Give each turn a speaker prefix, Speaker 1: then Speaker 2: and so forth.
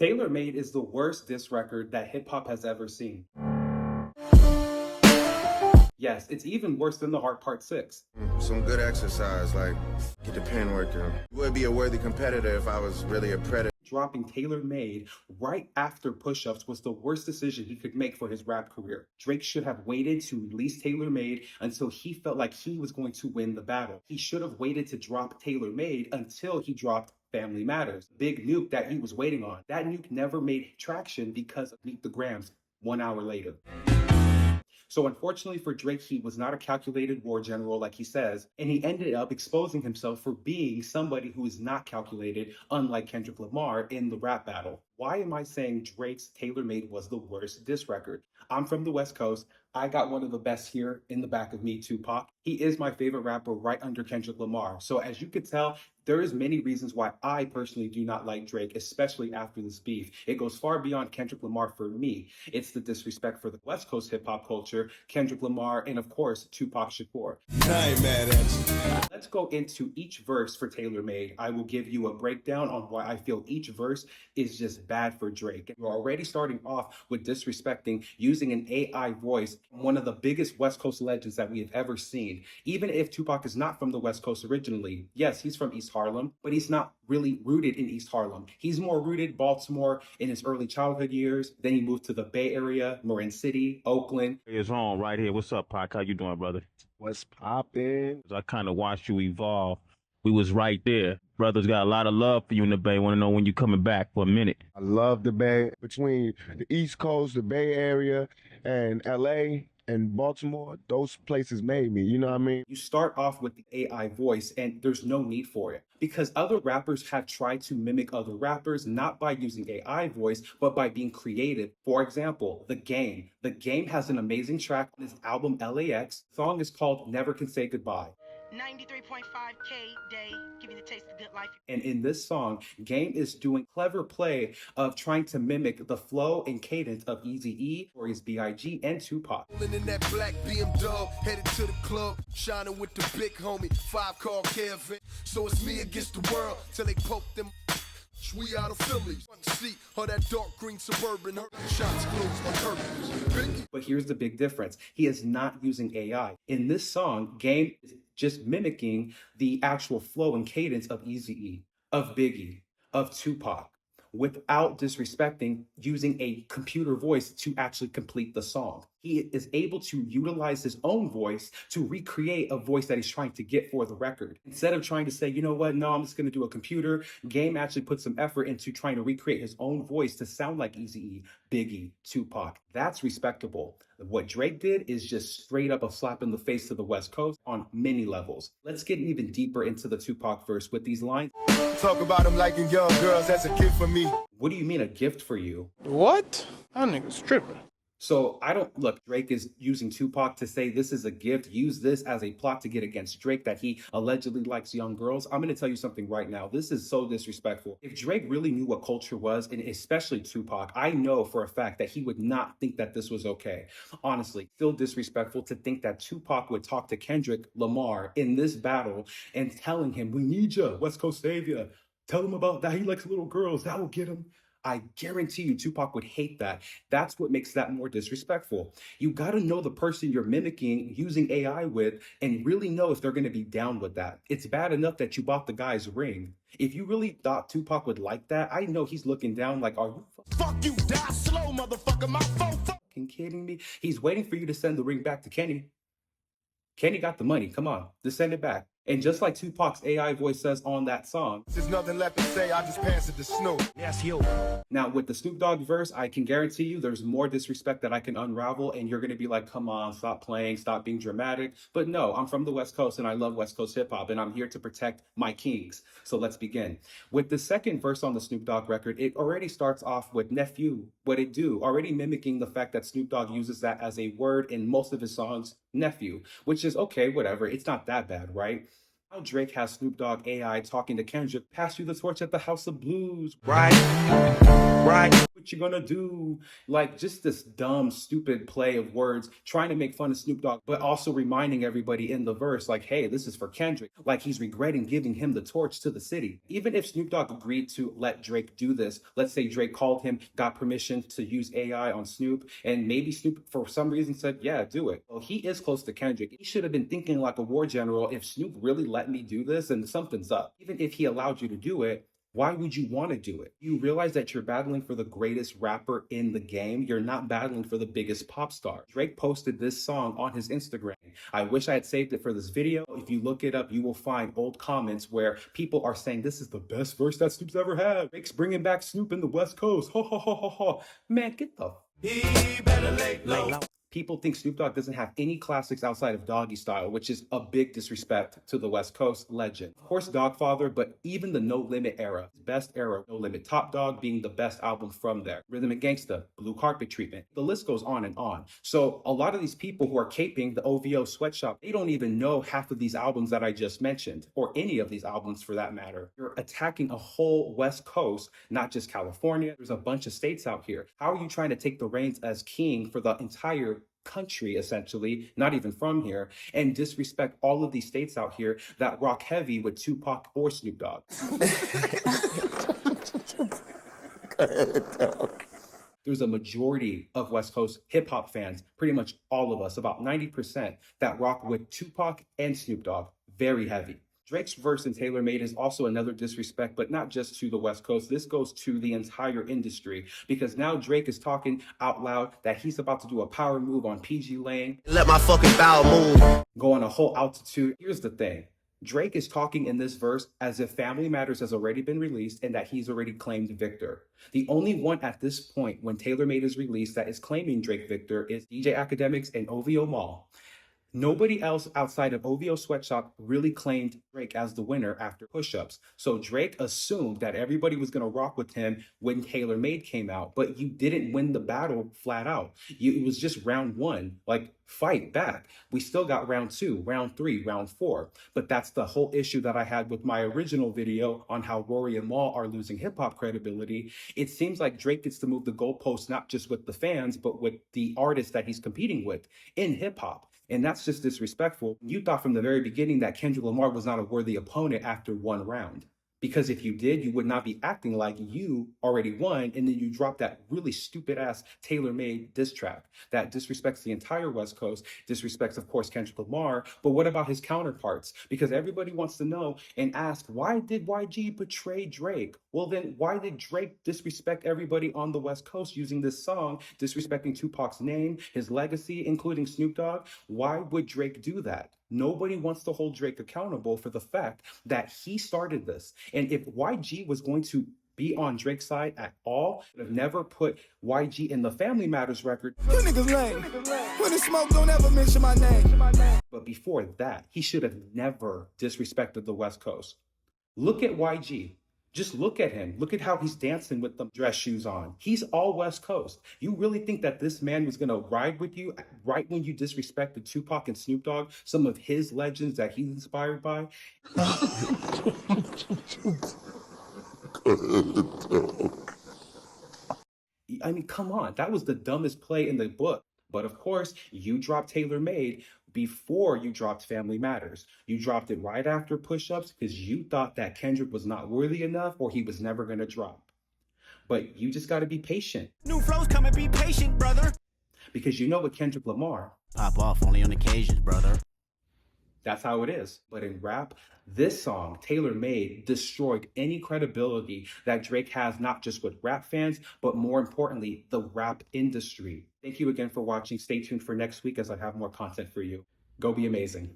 Speaker 1: Tailor Made is the worst diss record that hip hop has ever seen. Yes, it's even worse than The Heart Part 6.
Speaker 2: Some good exercise, like get the pen working. Would be a worthy competitor if I was really a predator.
Speaker 1: Dropping Tailor Made right after Push Ups was the worst decision he could make for his rap career. Drake should have waited to release Tailor Made until he felt like he was going to win the battle. He should have waited to drop Tailor Made until he dropped Family Matters, big nuke that he was waiting on. That nuke never made traction because of Meet the Grams 1 hour later. So unfortunately for Drake, he was not a calculated war general like he says, and he ended up exposing himself for being somebody who is not calculated, unlike Kendrick Lamar in the rap battle. Why am I saying Drake's Tailor Made was the worst diss record? I'm from the West Coast. I got one of the best here in the back of me, Tupac. He is my favorite rapper right under Kendrick Lamar. So as you could tell, there is many reasons why I personally do not like Drake, especially after this beef. It goes far beyond Kendrick Lamar for me. It's the disrespect for the West Coast hip hop culture, Kendrick Lamar, and of course, Tupac Shakur.
Speaker 3: I ain't mad at you.
Speaker 1: Let's go into each verse for Tailor Made. I will give you a breakdown on why I feel each verse is just bad for Drake. You're already starting off with disrespecting using an AI voice, one of the biggest West Coast legends that we have ever seen. Even if Tupac is not from the West Coast originally, yes, he's from East Harlem, but he's not really rooted in East Harlem. He's more rooted Baltimore in his early childhood years. Then he moved to the Bay Area, Marin City, Oakland.
Speaker 4: It's on right here. What's up, Pac? How you doing, brother?
Speaker 3: What's poppin'?
Speaker 4: I kind of watched you evolve. We was right there. Brothers got a lot of love for you in the Bay. Want to know when you coming back for a minute.
Speaker 3: I love the Bay. Between the East Coast, the Bay Area, and LA and Baltimore, those places made me, you know what I mean?
Speaker 1: You start off with the AI voice and there's no need for it because other rappers have tried to mimic other rappers, not by using AI voice, but by being creative. For example, The Game. The Game has an amazing track on his album LAX. The song is called Never Can Say Goodbye.
Speaker 5: 93.5K day, give you the taste of good life.
Speaker 1: And in this song, Game is doing clever play of trying to mimic the flow and cadence of Eazy-E, or his B.I.G., and Tupac.
Speaker 6: In that black BMW, headed to the club, shining with the big homie, 5-car caravan. So it's me against the world, till they poke them. We out of Philly, see how that dark green Suburban hurt. Shots closed my curtains.
Speaker 1: But here's the big difference. He is not using AI. In this song, Game is just mimicking the actual flow and cadence of Eazy-E, of Biggie, of Tupac, without disrespecting using a computer voice to actually complete the song. He is able to utilize his own voice to recreate a voice that he's trying to get for the record. Instead of trying to say, you know what, no, I'm just going to do a computer, Game actually put some effort into trying to recreate his own voice to sound like Eazy-E, Biggie, Tupac. That's respectable. What Drake did is just straight up a slap in the face to the West Coast on many levels. Let's get even deeper into the Tupac verse with these lines.
Speaker 6: Talk about him liking young girls, that's a gift for me.
Speaker 1: What do you mean a gift for you?
Speaker 7: What? That nigga's tripping.
Speaker 1: So look, Drake is using Tupac to say this is a gift. Use this as a plot to get against Drake that he allegedly likes young girls. I'm going to tell you something right now. This is so disrespectful. If Drake really knew what culture was, and especially Tupac, I know for a fact that he would not think that this was okay. Honestly, still disrespectful to think that Tupac would talk to Kendrick Lamar in this battle and telling him, we need you, West Coast savior. Tell him about that. He likes little girls. That will get him. I guarantee you Tupac would hate that. That's what makes that more disrespectful. You got to know the person you're mimicking using AI with and really know if they're going to be down with that. It's bad enough that you bought the guy's ring. If you really thought Tupac would like that, I know he's looking down like, are you
Speaker 6: Fuck you, die slow, motherfucker, my phone.
Speaker 1: fucking kidding me? He's waiting for you to send the ring back to Kenny. Kenny got the money. Come on, just send it back. And just like Tupac's AI voice says on that song,
Speaker 6: There's nothing left to say, I just pass it to Snoop.
Speaker 4: Yes, yo.
Speaker 1: now with the Snoop Dogg verse, I can guarantee you there's more disrespect that I can unravel and you're going to be like, come on, stop playing, stop being dramatic. But no, I'm from the West Coast and I love West Coast hip hop and I'm here to protect my kings. So let's begin. With the second verse on the Snoop Dogg record, it already starts off with nephew, what it do, already mimicking the fact that Snoop Dogg uses that as a word in most of his songs, nephew, which is okay, whatever. It's not that bad, right? Now Drake has Snoop Dogg AI talking to Kendrick, pass you the torch at the House of Blues. Right. what you gonna do? Like, just this dumb, stupid play of words, trying to make fun of Snoop Dogg, but also reminding everybody in the verse, like, hey, this is for Kendrick. Like, he's regretting giving him the torch to the city. Even if Snoop Dogg agreed to let Drake do this, let's say Drake called him, got permission to use AI on Snoop, and maybe Snoop, for some reason, said, yeah, do it. Well, he is close to Kendrick. He should have been thinking like a war general. If Snoop really let me do this, then something's up. Even if he allowed you to do it, why would you want to do it? You realize that you're battling for the greatest rapper in the game. You're not battling for the biggest pop star. Drake posted this song on his Instagram. I wish I had saved it for this video. If you look it up, you will find old comments where people are saying this is the best verse that Snoop's ever had. Drake's bringing back Snoop in the West Coast. Ho, ho, ho, ho, ho. Man, get the... He better lay low. People think Snoop Dogg doesn't have any classics outside of Doggy Style, which is a big disrespect to the West Coast legend. Of course, Dogfather, but even the No Limit era, best era, No Limit, Top Dog being the best album from there. Rhythm and Gangsta, Blue Carpet Treatment. The list goes on and on. So a lot of these people who are caping the OVO sweatshop, they don't even know half of these albums that I just mentioned, or any of these albums for that matter. You're attacking a whole West Coast, not just California. There's a bunch of states out here. How are you trying to take the reins as king for the entire country, essentially, not even from here, and disrespect all of these states out here that rock heavy with Tupac or Snoop Dogg? There's a majority of West Coast hip hop fans, pretty much all of us, about 90%, that rock with Tupac and Snoop Dogg, very heavy. Drake's verse in Tailor Made is also another disrespect, but not just to the West Coast. This goes to the entire industry, because now Drake is talking out loud that he's about to do a power move on PG Lane.
Speaker 8: Let my fucking bowel move.
Speaker 1: Go on a whole altitude. Here's the thing. Drake is talking in this verse as if Family Matters has already been released and that he's already claimed Victor. The only one at this point when Tailor Made is released that is claiming Drake Victor is DJ Academics and OVO Mall. Nobody else outside of OVO Sweatshop really claimed Drake as the winner after push-ups. So Drake assumed that everybody was going to rock with him when Tailor Made came out, but you didn't win the battle flat out. It was just round one, like fight back. We still got round two, round three, round four. But that's the whole issue that I had with my original video on how Rory and Maul are losing hip-hop credibility. It seems like Drake gets to move the goalposts not just with the fans, but with the artists that he's competing with in hip-hop. And that's just disrespectful. You thought from the very beginning that Kendrick Lamar was not a worthy opponent after one round. Because if you did, you would not be acting like you already won, and then you drop that really stupid-ass tailor-made diss track that disrespects the entire West Coast, disrespects, of course, Kendrick Lamar, but what about his counterparts? Because everybody wants to know and ask, why did YG betray Drake? Well, then why did Drake disrespect everybody on the West Coast using this song, disrespecting Tupac's name, his legacy, including Snoop Dogg? Why would Drake do that? Nobody wants to hold Drake accountable for the fact that he started this. And if YG was going to be on Drake's side at all, would have never put YG in the Family Matters record.
Speaker 6: You niggas lame. When it's smoke, don't ever mention my name.
Speaker 1: But before that, he should have never disrespected the West Coast. Look at YG. Just look at him. Look at how he's dancing with the dress shoes on. He's all West Coast. You really think that this man was going to ride with you right when you disrespected Tupac and Snoop Dogg, some of his legends that he's inspired by? I mean, come on. That was the dumbest play in the book. But of course, you dropped Tailor Made before you dropped Family Matters. You dropped it right after push-ups because you thought that Kendrick was not worthy enough or he was never going to drop. But you just got to be patient.
Speaker 8: New flows come and be patient, brother.
Speaker 1: Because you know with Kendrick Lamar,
Speaker 8: Pop off only on occasions, brother.
Speaker 1: that's how it is. But in rap, this song, Tailor Made, destroyed any credibility that Drake has, not just with rap fans, but more importantly, the rap industry. Thank you again for watching. Stay tuned for next week as I have more content for you. Go be amazing.